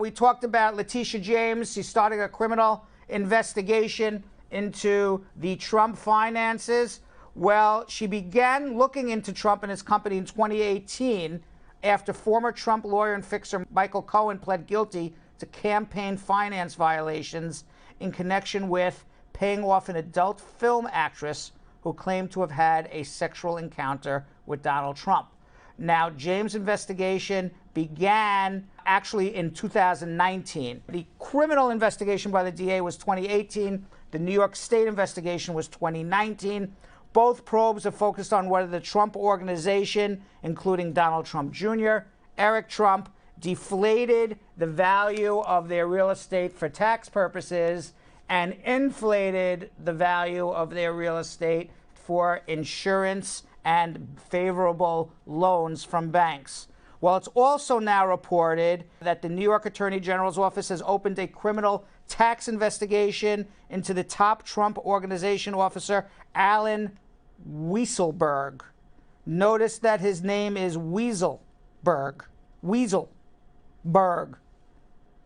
we talked about Letitia James. She's starting a criminal investigation into the Trump finances. Well, she began looking into Trump and his company in 2018 after former Trump lawyer and fixer Michael Cohen pled guilty to campaign finance violations in connection with paying off an adult film actress who claimed to have had a sexual encounter with Donald Trump. Now, James' investigation began actually in 2019. The criminal investigation by the DA was 2018. The New York State investigation was 2019. Both probes are focused on whether the Trump organization, including Donald Trump Jr., Eric Trump, deflated the value of their real estate for tax purposes and inflated the value of their real estate for insurance and favorable loans from banks. Well, it's also now reported that the New York Attorney General's office has opened a criminal tax investigation into the top Trump Organization officer, Allen Weisselberg. Notice that his name is Weisselberg. Weisselberg.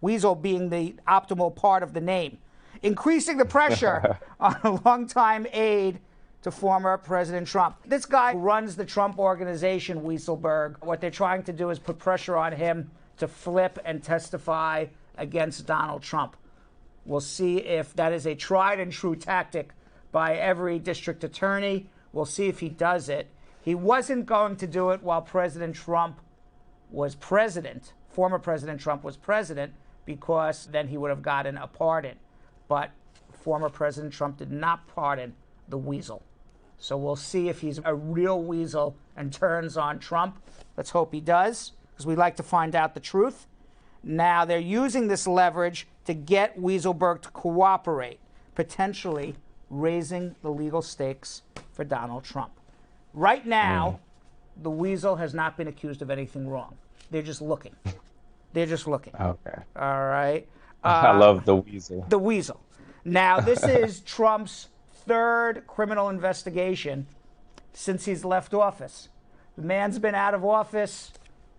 Weasel being the optimal part of the name. Increasing the pressure on a longtime aide to former President Trump. This guy runs the Trump Organization, Weisselberg. What they're trying to do is put pressure on him to flip and testify against Donald Trump. We'll see if that is a tried and true tactic by every district attorney. We'll see if he does it. He wasn't going to do it while President Trump was president. Former President Trump was president, because then he would have gotten a pardon. But former President Trump did not pardon the weasel. So we'll see if he's a real weasel and turns on Trump. Let's hope he does, because we'd like to find out the truth. Now, they're using this leverage to get Weisselberg to cooperate, potentially raising the legal stakes for Donald Trump. Right now, the weasel has not been accused of anything wrong. They're just looking. They're just looking. Okay. All right. I love the weasel. The weasel. Now, this is Trump's third criminal investigation since he's left office. The man's been out of office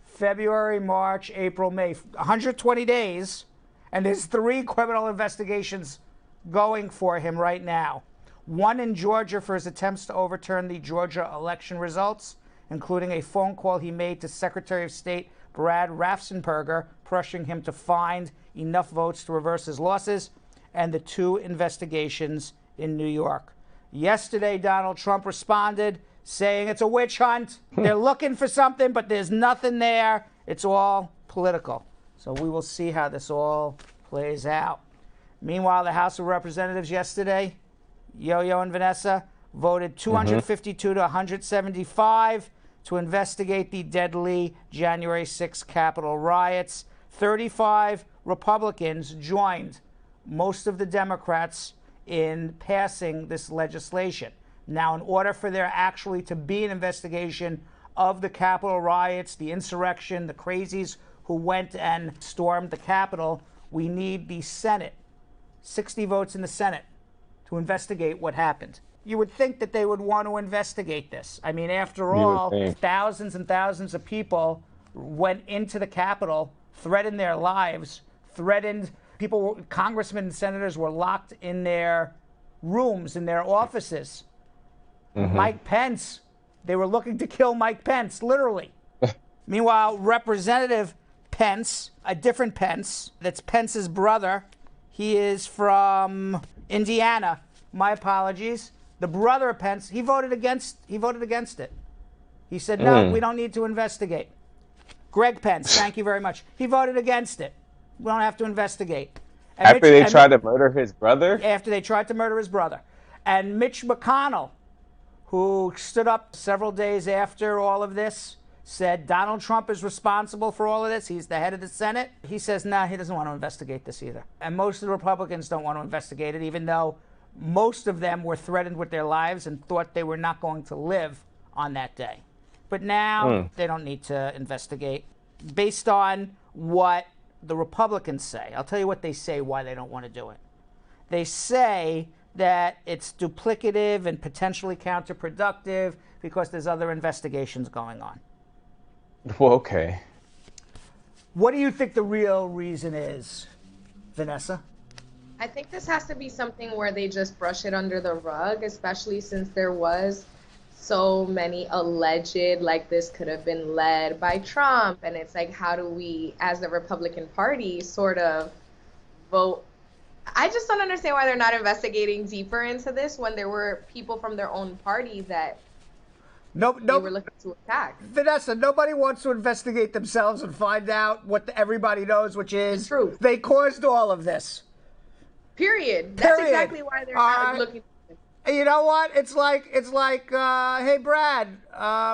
February, March, April, May, 120 days, and there's 3 criminal investigations going for him right now. One in Georgia for his attempts to overturn the Georgia election results, including a phone call he made to Secretary of State Brad Raffensperger, pressuring him to find enough votes to reverse his losses, and the 2 investigations in New York. Yesterday, Donald Trump responded saying it's a witch hunt. They're looking for something, but there's nothing there. It's all political. So we will see how this all plays out. Meanwhile, the House of Representatives yesterday, Yo-Yo and Vanessa, voted 252 to 175 to investigate the deadly January 6th Capitol riots. 35 Republicans joined most of the Democrats in passing this legislation. Now, in order for there actually to be an investigation of the Capitol riots, the insurrection, the crazies who went and stormed the Capitol, we need the Senate, 60 votes in the Senate, to investigate what happened. You would think that they would want to investigate this. I mean, after all, thousands and thousands of people went into the Capitol, threatened their lives, threatened people. Congressmen and senators were locked in their rooms, in their offices. Mike Pence, they were looking to kill Mike Pence, literally. Meanwhile, Representative Pence, a different Pence, that's Pence's brother, he is from Indiana. My apologies. The brother of Pence, he voted against it. He said, no, we don't need to investigate. Greg Pence, thank you very much. He voted against it. We don't have to investigate. And after they tried to murder his brother? After they tried to murder his brother. And Mitch McConnell, who stood up several days after all of this, said Donald Trump is responsible for all of this. He's the head of the Senate. He says, no, he doesn't want to investigate this either. And most of the Republicans don't want to investigate it, even though most of them were threatened with their lives and thought they were not going to live on that day. But now they don't need to investigate based on what the Republicans say. I'll tell you what they say why they don't want to do it. They say that it's duplicative and potentially counterproductive because there's other investigations going on. Well, okay. What do you think the real reason is, Vanessa? I think this has to be something where they just brush it under the rug, especially since there was so many alleged, like this could have been led by Trump. And it's like, how do we, as the Republican Party, sort of vote? I just don't understand why they're not investigating deeper into this when there were people from their own party that they were looking to attack. Vanessa, nobody wants to investigate themselves and find out what everybody knows, which is True. They caused all of this. Period. That's exactly why they're not looking. You know what? It's like, hey, Brad,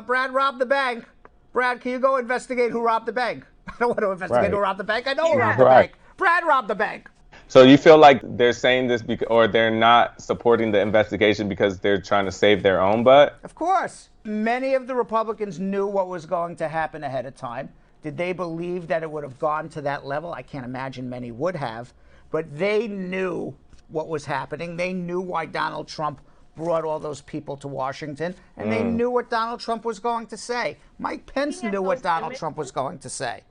Brad robbed the bank. Brad, can you go investigate who robbed the bank? I don't want to investigate who robbed the bank. I know who robbed the bank. Brad robbed the bank. So you feel like they're saying this or they're not supporting the investigation because they're trying to save their own butt? Of course. Many of the Republicans knew what was going to happen ahead of time. Did they believe that it would have gone to that level? I can't imagine many would have. But they knew what was happening. They knew why Donald Trump brought all those people to Washington. And they knew what Donald Trump was going to say. Mike Pence knew what Donald Trump was going to say.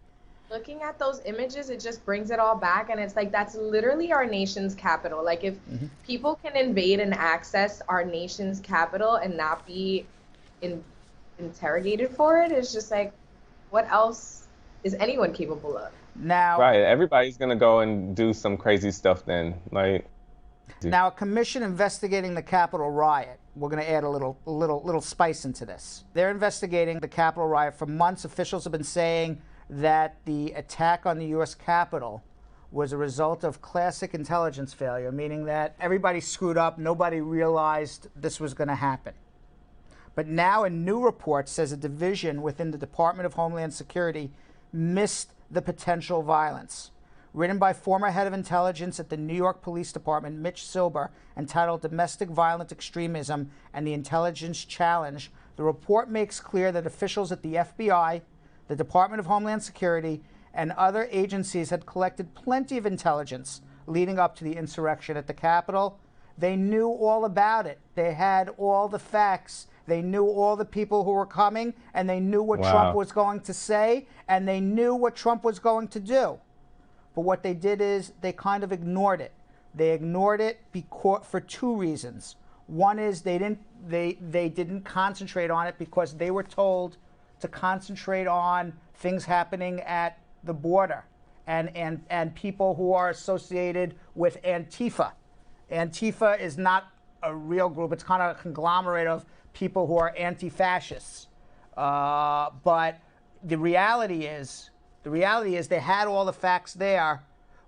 Looking at those images, it just brings it all back. And it's like, that's literally our nation's capital. Like, if people can invade and access our nation's capital and not be interrogated for it, it's just like, what else is anyone capable of? Now, right, everybody's gonna go and do some crazy stuff then. Like, now a commission investigating the Capitol riot. We're going to add a little spice into this. They're investigating the Capitol riot for months. Officials have been saying that the attack on the U.S. Capitol was a result of classic intelligence failure, meaning that everybody screwed up. Nobody realized this was going to happen. But now a new report says a division within the Department of Homeland Security missed the potential violence. Written by former head of intelligence at the New York Police Department, Mitch Silber, entitled Domestic Violent Extremism and the Intelligence Challenge, the report makes clear that officials at the FBI, the Department of Homeland Security, and other agencies had collected plenty of intelligence leading up to the insurrection at the Capitol. They knew all about it. They had all the facts. They knew all the people who were coming, and they knew what Trump was going to say, and they knew what Trump was going to do. But what they did is they kind of ignored it. They ignored it for two reasons. One is they didn't concentrate on it because they were told to concentrate on things happening at the border and people who are associated with Antifa. Antifa is not a real group. It's kind of a conglomerate of people who are anti-fascists. But the reality is they had all the facts there,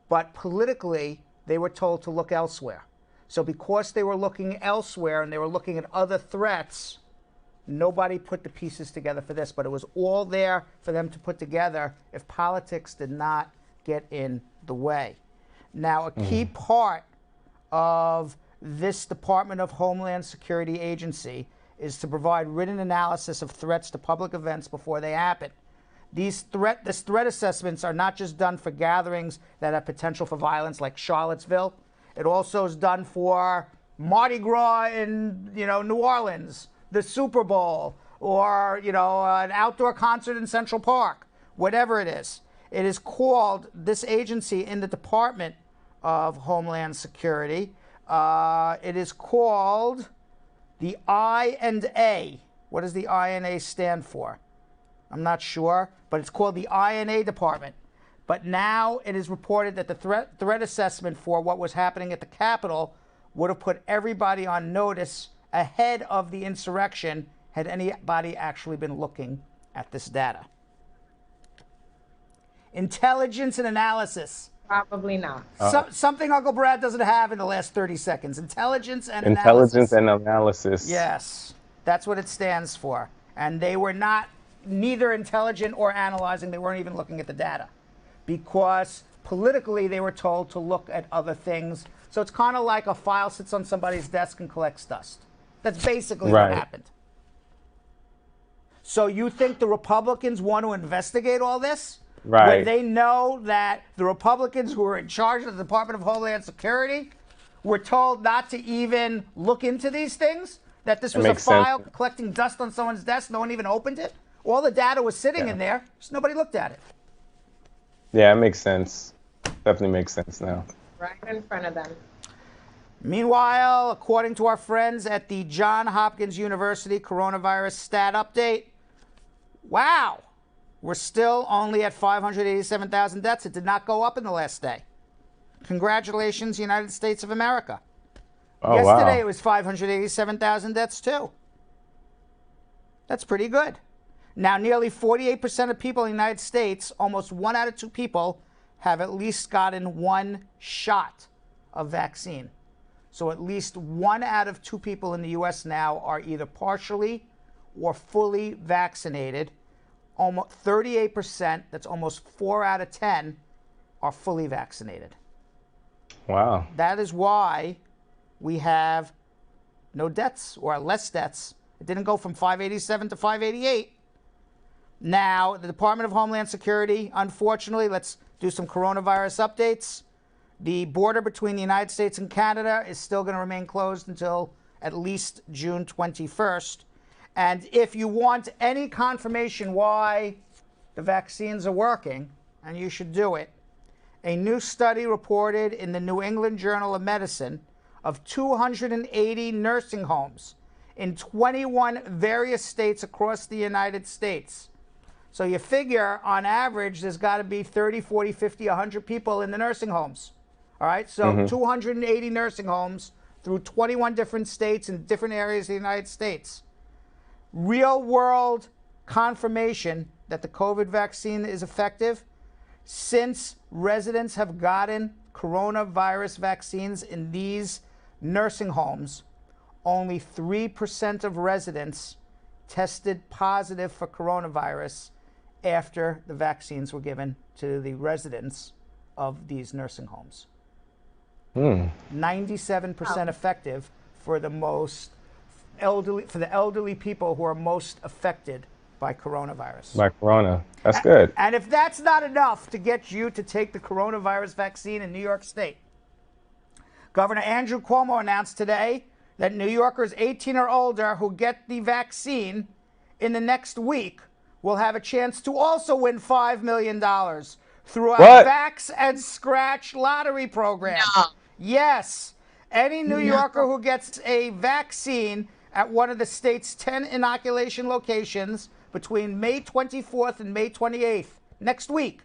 but politically they were told to look elsewhere. So because they were looking elsewhere and they were looking at other threats, nobody put the pieces together for this. But it was all there for them to put together if politics did not get in the way. Now, a key part of this Department of Homeland Security agency is to provide written analysis of threats to public events before they happen. These threat assessments are not just done for gatherings that have potential for violence, like Charlottesville. It also is done for Mardi Gras in New Orleans, the Super Bowl, or an outdoor concert in Central Park, whatever it is. It is called, this agency in the Department of Homeland Security, it is called the I&A. What does the I&A stand for? I'm not sure, but it's called the I&A Department. But now it is reported that the threat assessment for what was happening at the Capitol would have put everybody on notice ahead of the insurrection had anybody actually been looking at this data. Intelligence and analysis. Probably not. Something Uncle Brad doesn't have in the last 30 seconds. Intelligence and analysis. Intelligence and analysis. Yes, that's what it stands for. And they were neither intelligent or analyzing. They weren't even looking at the data because politically they were told to look at other things. So it's kind of like a file sits on somebody's desk and collects dust. That's basically what happened. So you think the Republicans want to investigate all this? Right. When they know that the Republicans who are in charge of the Department of Homeland Security were told not to even look into these things? That this was a file collecting dust on someone's desk, no one even opened it? All the data was sitting in there, just nobody looked at it. Yeah, it makes sense. Definitely makes sense now. Right in front of them. Meanwhile, according to our friends at the Johns Hopkins University coronavirus stat update, wow, we're still only at 587,000 deaths. It did not go up in the last day. Congratulations, United States of America. Oh, Yesterday wow. it was 587,000 deaths too. That's pretty good. Now, nearly 48% of people in the United States, almost 1 out of 2 people, have at least gotten 1 shot of vaccine. So at least 1 out of 2 people in the U.S. now are either partially or fully vaccinated. Almost 38%, that's almost 4 out of 10, are fully vaccinated. Wow. That is why we have no deaths or less deaths. It didn't go from 587 to 588. Now, the Department of Homeland Security, unfortunately, let's do some coronavirus updates. The border between the United States and Canada is still going to remain closed until at least June 21st. And if you want any confirmation why the vaccines are working, and you should do it, a new study reported in the New England Journal of Medicine of 280 nursing homes in 21 various states across the United States. So you figure, on average, there's got to be 30, 40, 50, 100 people in the nursing homes. All right, so 280 nursing homes through 21 different states and different areas of the United States. Real world confirmation that the COVID vaccine is effective. Since residents have gotten coronavirus vaccines in these nursing homes, only 3% of residents tested positive for coronavirus after the vaccines were given to the residents of these nursing homes. 97% effective for the most elderly, for the elderly people who are most affected by coronavirus. By corona. That's good. And if that's not enough to get you to take the coronavirus vaccine in New York State, Governor Andrew Cuomo announced today that New Yorkers 18 or older who get the vaccine in the next week will have a chance to also win $5 million through a Vax and Scratch lottery program. No. Yes. Any New Yorker who gets a vaccine at one of the state's 10 inoculation locations between May 24th and May 28th, next week,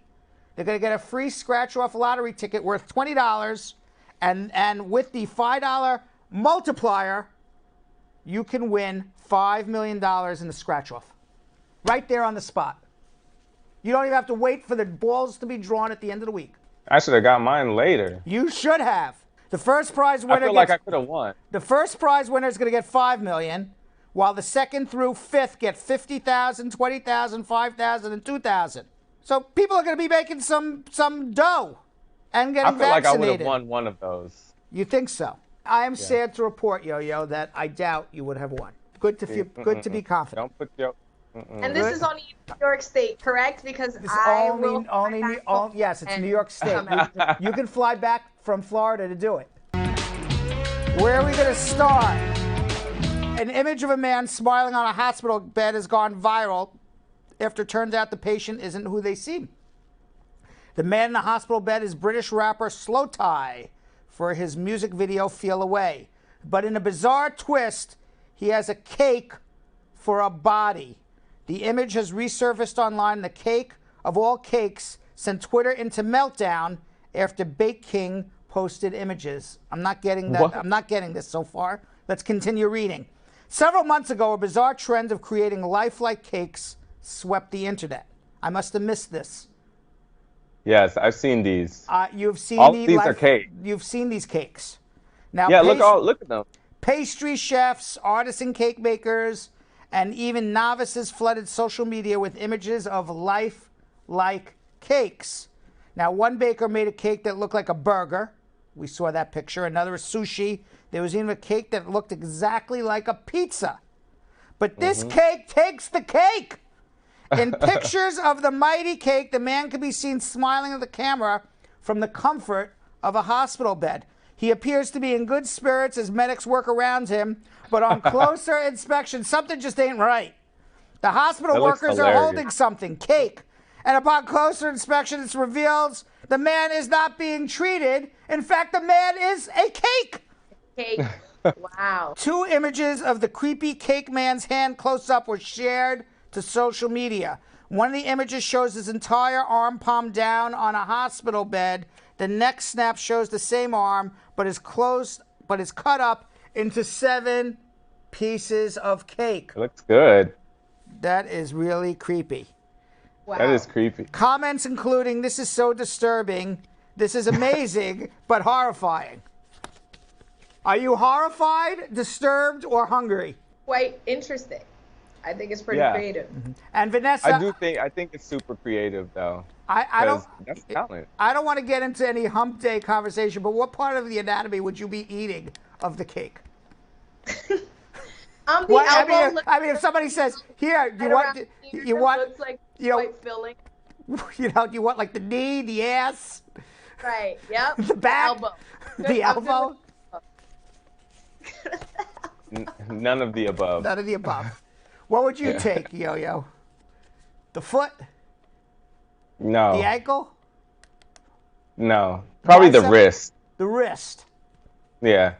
they're going to get a free scratch-off lottery ticket worth $20. And with the $5 multiplier, you can win $5 million in the scratch-off. Right there on the spot. You don't even have to wait for the balls to be drawn at the end of the week. I should have got mine later. You should have. The first prize winner I feel like I could have won. The first prize winner is going to get $5 million, while the second through fifth get $50,000, $20,000, $5,000, and $2,000. So people are going to be making some dough and getting vaccinated. I feel like I would have won one of those. You think so? I am sad to report, Yo-Yo, that I doubt you would have won. Good to be confident. Don't put your... And this is only New York State, correct? Because yes, it's New York State. You can fly back from Florida to do it. Where are we going to start? An image of a man smiling on a hospital bed has gone viral after it turns out the patient isn't who they seem. The man in the hospital bed is British rapper Slowthai for his music video Feel Away. But in a bizarre twist, he has a cake for a body. The image has resurfaced online. The cake of all cakes sent Twitter into meltdown after Bake King posted images. I'm not getting that. What? I'm not getting this so far. Let's continue reading. Several months ago, a bizarre trend of creating lifelike cakes swept the internet. I must have missed this. Yes, I've seen these. You've seen All these are cakes. You've seen these cakes. Now, Yeah, look at them. Pastry chefs, artisan cake makers, and even novices flooded social media with images of life-like cakes. Now, one baker made a cake that looked like a burger. We saw that picture. Another, a sushi. There was even a cake that looked exactly like a pizza. But this cake takes the cake. In pictures of the mighty cake, the man could be seen smiling at the camera from the comfort of a hospital bed. He appears to be in good spirits as medics work around him, but on closer inspection, something just ain't right. The hospital workers are holding something, cake, And upon closer inspection, it reveals the man is not being treated. In fact, the man is a cake. Cake. Wow. 2 images of the creepy cake man's hand close up were shared to social media. One of the images shows his entire arm palm down on a hospital bed. The next snap shows the same arm, but is cut up into 7 pieces of cake. It looks good. That is really creepy. Wow. That is creepy. Comments including, "This is so disturbing. This is amazing, but horrifying." Are you horrified, disturbed, or hungry? Quite interesting. I think it's pretty creative. And Vanessa, I think it's super creative though. I don't. That's talent. I don't want to get into any hump day conversation, but what part of the anatomy would you be eating of the cake? The elbow. I mean, if somebody says, "Here, you want," looks like quite filling. You want like the knee, the ass, Right. Yep. the back, elbow. the elbow. None of the above. None of the above. What would you take, Yo-Yo? The foot? No. The ankle? No. Probably the Bicep? wrist. The wrist. Yeah.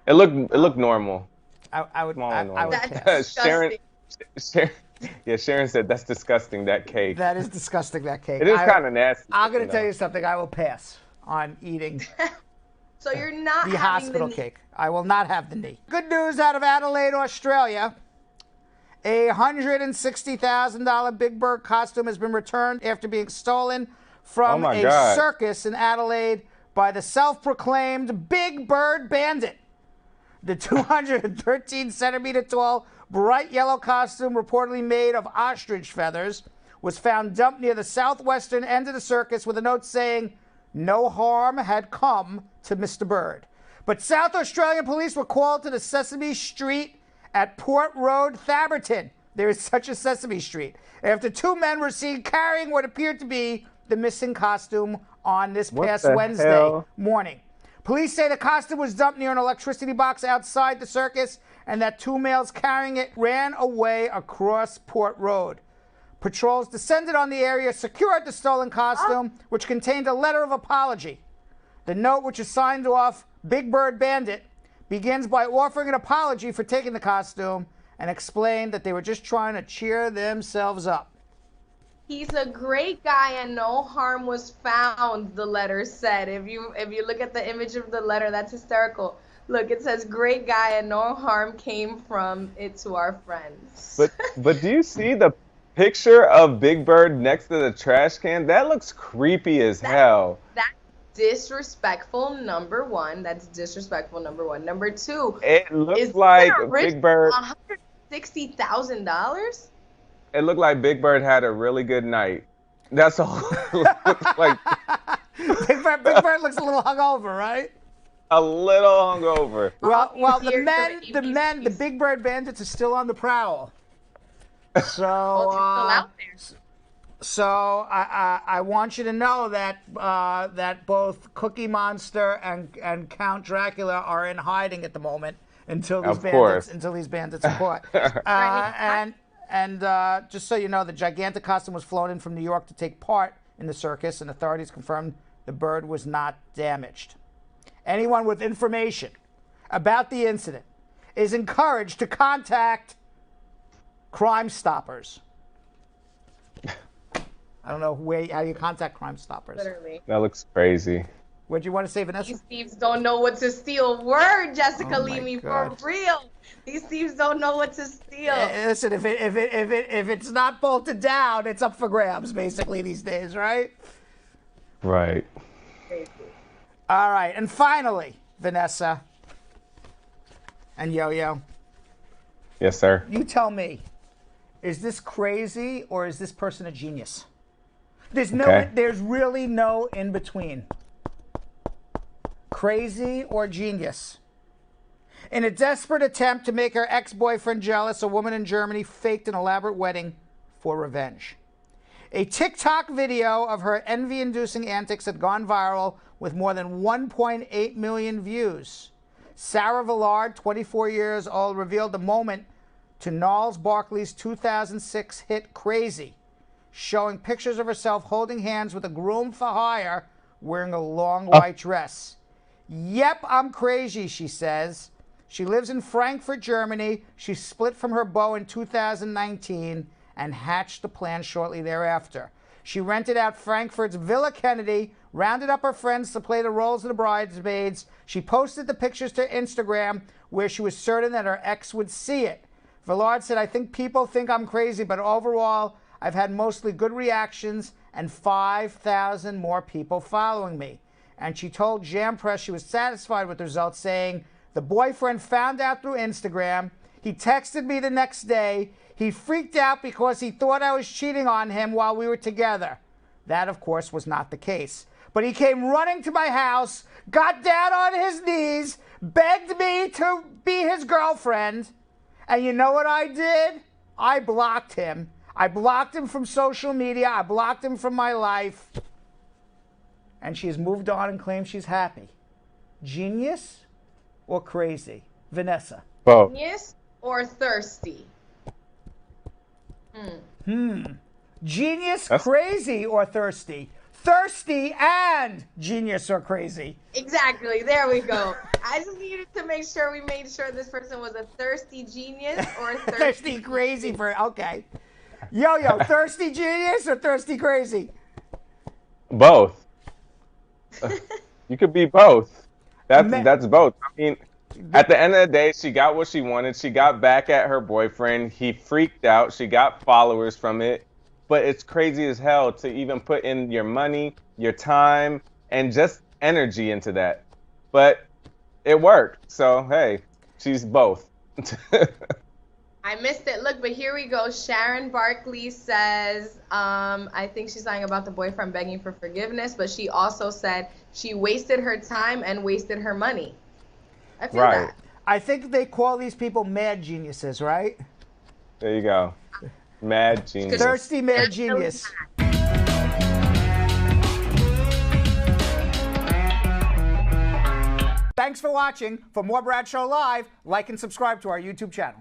It looked normal. I would That's pass. disgusting. Sharon said that's disgusting, that cake. That is disgusting, that cake. It is kind of nasty. I'm going to tell you something. I will pass on eating So you're not the having hospital the cake. I will not have the knee. Good news out of Adelaide, Australia. A $160,000 Big Bird costume has been returned after being stolen from a circus in Adelaide by the self-proclaimed Big Bird Bandit. The 213-centimeter tall, bright yellow costume, reportedly made of ostrich feathers, was found dumped near the southwestern end of the circus with a note saying, "No harm had come to Mr. Bird." But South Australian police were called to the Sesame Street at Port Road, Thebarton. There is such a Sesame Street. After 2 men were seen carrying what appeared to be the missing costume on this past Wednesday morning. Police say the costume was dumped near an electricity box outside the circus and that 2 males carrying it ran away across Port Road. Patrols descended on the area, secured the stolen costume, which contained a letter of apology. The note, which is signed off Big Bird Bandit, begins by offering an apology for taking the costume and explained that they were just trying to cheer themselves up. He's a great guy and no harm was found, the letter said. If you look at the image of the letter, that's hysterical. Look, it says great guy and no harm came from it to our friends. But do you see the picture of Big Bird next to the trash can? That looks creepy as hell. That's disrespectful, number one. That's disrespectful, number one. Number two, it looks like Big Bird. $160,000? It looked like Big Bird had a really good night. That's all. It looks like Big Bird looks a little hungover, right? a little hungover. Well, the Big Bird Bandits are still on the prowl. So, I want you to know that that both Cookie Monster and Count Dracula are in hiding at the moment until these bandits are caught. And just so you know, the gigantic costume was flown in from New York to take part in the circus, and authorities confirmed the bird was not damaged. Anyone with information about the incident is encouraged to contact Crime Stoppers. I don't know how you contact Crime Stoppers. Literally. That looks crazy. What do you want to say, Vanessa? These thieves don't know what to steal. Word, Jessica Leamy, for real. These thieves don't know what to steal. Listen, if it's not bolted down, it's up for grabs, basically, these days, right? Right. Crazy. All right, and finally, Vanessa and Yo-Yo. Yes, sir. You tell me, is this crazy or is this person a genius? There's really no in between. Crazy or genius? In a desperate attempt to make her ex-boyfriend jealous, a woman in Germany faked an elaborate wedding for revenge. A TikTok video of her envy-inducing antics had gone viral with more than 1.8 million views. Sarah Villard, 24 years old, revealed the moment to Gnarls Barkley's 2006 hit Crazy. showing pictures of herself holding hands with a groom for hire wearing a long white dress. Yep, I'm crazy, she says. She lives in Frankfurt, Germany. She split from her beau in 2019 and hatched the plan shortly thereafter. She rented out Frankfurt's Villa Kennedy, rounded up her friends to play the roles of the bridesmaids. She posted the pictures to Instagram where she was certain that her ex would see it. Villard said, I think people think I'm crazy, but overall, I've had mostly good reactions and 5,000 more people following me. And she told Jam Press she was satisfied with the results, saying, the boyfriend found out through Instagram. He texted me the next day. He freaked out because he thought I was cheating on him while we were together. That, of course, was not the case. But he came running to my house, got down on his knees, begged me to be his girlfriend. And you know what I did? I blocked him. I blocked him from social media. I blocked him from my life. And she's moved on and claims she's happy. Genius or crazy? Vanessa. Both. Genius or thirsty? Genius, crazy, or thirsty? Thirsty and genius or crazy. Exactly. There we go. I just needed to make sure we made sure this person was a thirsty genius or Thirsty crazy for, okay. Yo, thirsty genius or thirsty crazy? Both. You could be both. That's both. I mean, at the end of the day, she got what she wanted. She got back at her boyfriend. He freaked out. She got followers from it. But it's crazy as hell to even put in your money, your time, and just energy into that. But it worked. So, hey, she's both. I missed it. Look, but here we go. Sharon Barkley says, I think she's talking about the boyfriend begging for forgiveness, but she also said she wasted her time and wasted her money. I feel Right. that. I think they call these people mad geniuses, right? There you go. Mad genius. Thirsty mad genius. Thanks for watching. For more Bradshaw Live, like and subscribe to our YouTube channel.